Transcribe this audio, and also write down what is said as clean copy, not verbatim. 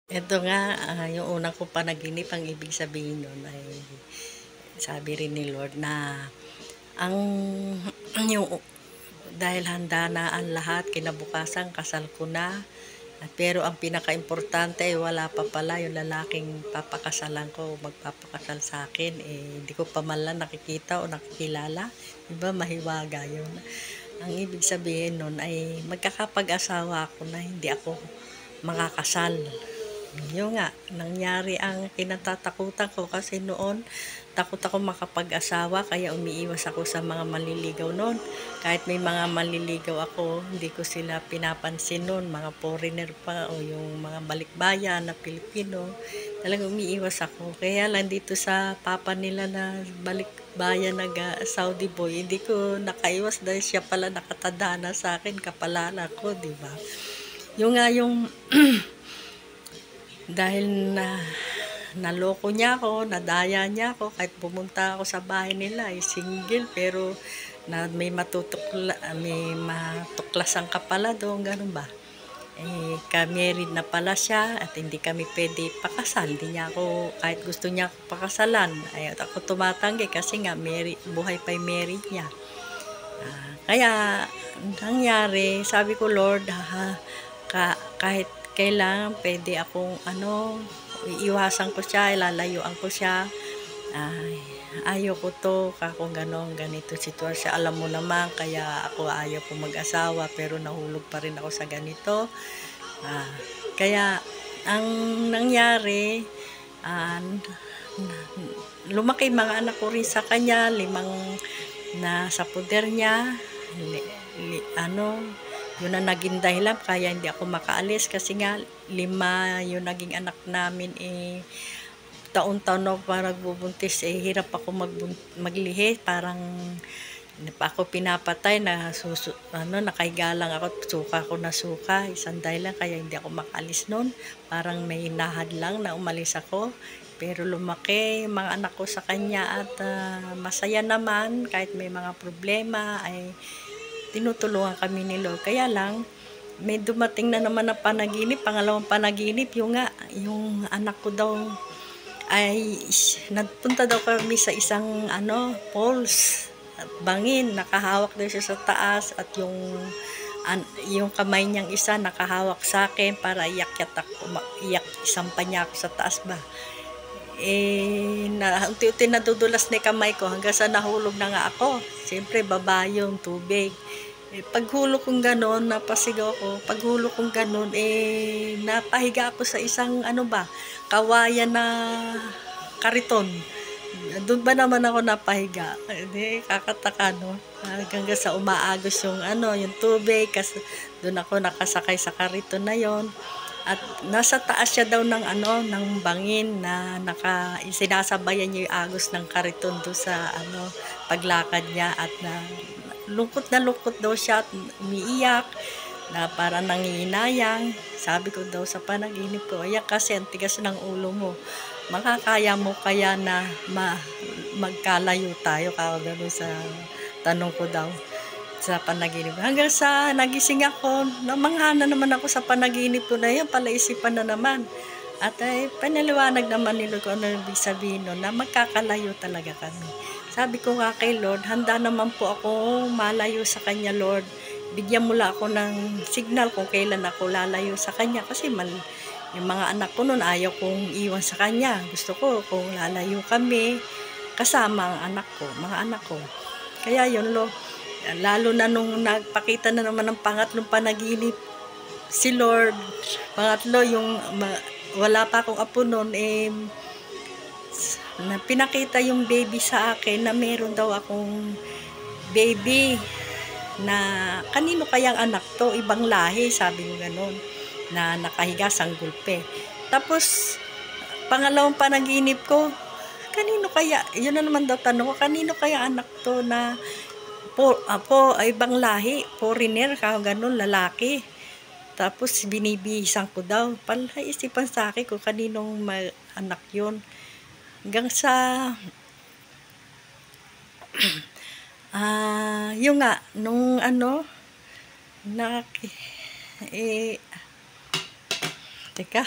Eto nga, yung unang kong panaginip ang ibig sabihin nun ay sabi rin ni Lord na ang yung dahil handa na ang lahat, kinabukasan kasal ko na. Pero ang pinakaimportante ay wala pa pala yung lalaking papakasalan ko o magpapakasal sa akin, hindi ko pa man lang nakikita o nakikilala. 'Di ba mahiwaga yun? Ang ibig sabihin nun ay magkakapag-asawa ako na hindi ako makakasal. Yun nga, nangyari ang kinatatakutan ko kasi noon takot ako makapag-asawa kaya umiiwas ako sa mga manliligaw noon. Kahit may mga manliligaw ako, hindi ko sila pinapansin noon, mga foreigner pa o yung mga balikbayan na Pilipino. Talagang umiiwas ako. Kaya lang dito sa papa nila na balikbayan na Saudi boy, hindi ko nakaiwas dahil siya pala nakatadhana sa akin, kapalaran ko, di ba? Yung nga yung dahil naloko niya ako, nadaya niya ako, kahit pumunta ako sa bahay nila, ay single, pero may matuklasan ka pala doon, ganun ba? Ka-married na pala siya at hindi kami pwede pakasal. Hindi niya ako, kahit gusto niya ako pakasalan, ay ako tumatanggi kasi nga buhay pa yung married niya. Kaya nangyari, sabi ko, Lord, kahit kailangan pwede akong iiwasan ko siya, ilalayuan ko siya. Ayoko to, kung ganito sitwasyon. Alam mo naman, kaya ako ayaw ko mag-asawa, pero nahulog pa rin ako sa ganito. Kaya ang nangyari, lumaki mga anak ko rin sa kanya, 5 na sa puder niya. Yun ang naging dahilan kaya hindi ako makaalis kasi nga 5 yung naging anak namin, taon-taon na parang bubuntis, hirap ako maglihi, parang hindi pa ako pinapatay na nakahiga lang ako, suka ko na suka, isang dahilan kaya hindi ako makaalis noon, parang may nahad lang na umalis ako. Pero lumaki mga anak ko sa kanya at masaya naman, kahit may mga problema ay tinutulungan kami ni Lord. Kaya lang may dumating na naman na panaginip, pangalawang panaginip, yung anak ko daw ay nagpunta daw kami sa isang falls at bangin, nakahawak daw siya sa taas at yung kamay niyang isa nakahawak sa akin para isampa niya ako sa taas ba. Unti-unti nadudulas na kamay ko hanggang sa nahulog na nga ako. Siyempre baba yung tubig. Paghulog kong gano'n, napasigaw ko. Paghulog kong gano'n, napahiga ako sa isang kawayan na kariton. Doon ba naman ako napahiga? Kakataka, no? Hanggang sa umaagos yung tubig, kasi doon ako nakasakay sa kariton na yon. At nasa taas siya daw ng bangin na sinasabayan niya yung agos ng kariton doon sa paglakad niya, at lungkot daw siya at umiiyak na para nangihinayang. Sabi ko daw sa panaginip ko, ayan kasi ang tigas ng ulo mo, makakaya mo kaya na magkalayo tayo, gano'n sa tanong ko daw sa panaginip. Hanggang sa nagising ako, namanghana naman ako sa panaginip ko na yan, palaisipan na naman. At panaliwanag naman nila ko ano ibig sabihin nun, na magkakalayo talaga kami. Sabi ko nga kay Lord, handa naman po ako malayo sa Kanya, Lord. Bigyan mo lang ako ng signal kung kailan ako lalayo sa Kanya. Kasi yung mga anak ko nun, ayaw kong iwan sa Kanya. Gusto ko kung lalayo kami, kasama ang mga anak ko. Kaya yun, Lord. Lalo na nung nagpakita na naman ng pangatlong panaginip si Lord. Pangatlo, yung wala pa akong apo noon, pinakita yung baby sa akin na meron daw akong baby na kanino kayang anak to, ibang lahi, sabi ko gano'n, na nakahiga sanggulpe. Tapos pangalawang panaginip ko, kanino kaya, yun na naman daw tanong ko, kanino kaya anak to na ibang lahi, foreigner, gano'n, lalaki. Tapos binibihisan ko daw, palaisipan sa akin kung kaninong anak yun. Hanggang sa yung nga, nung teka,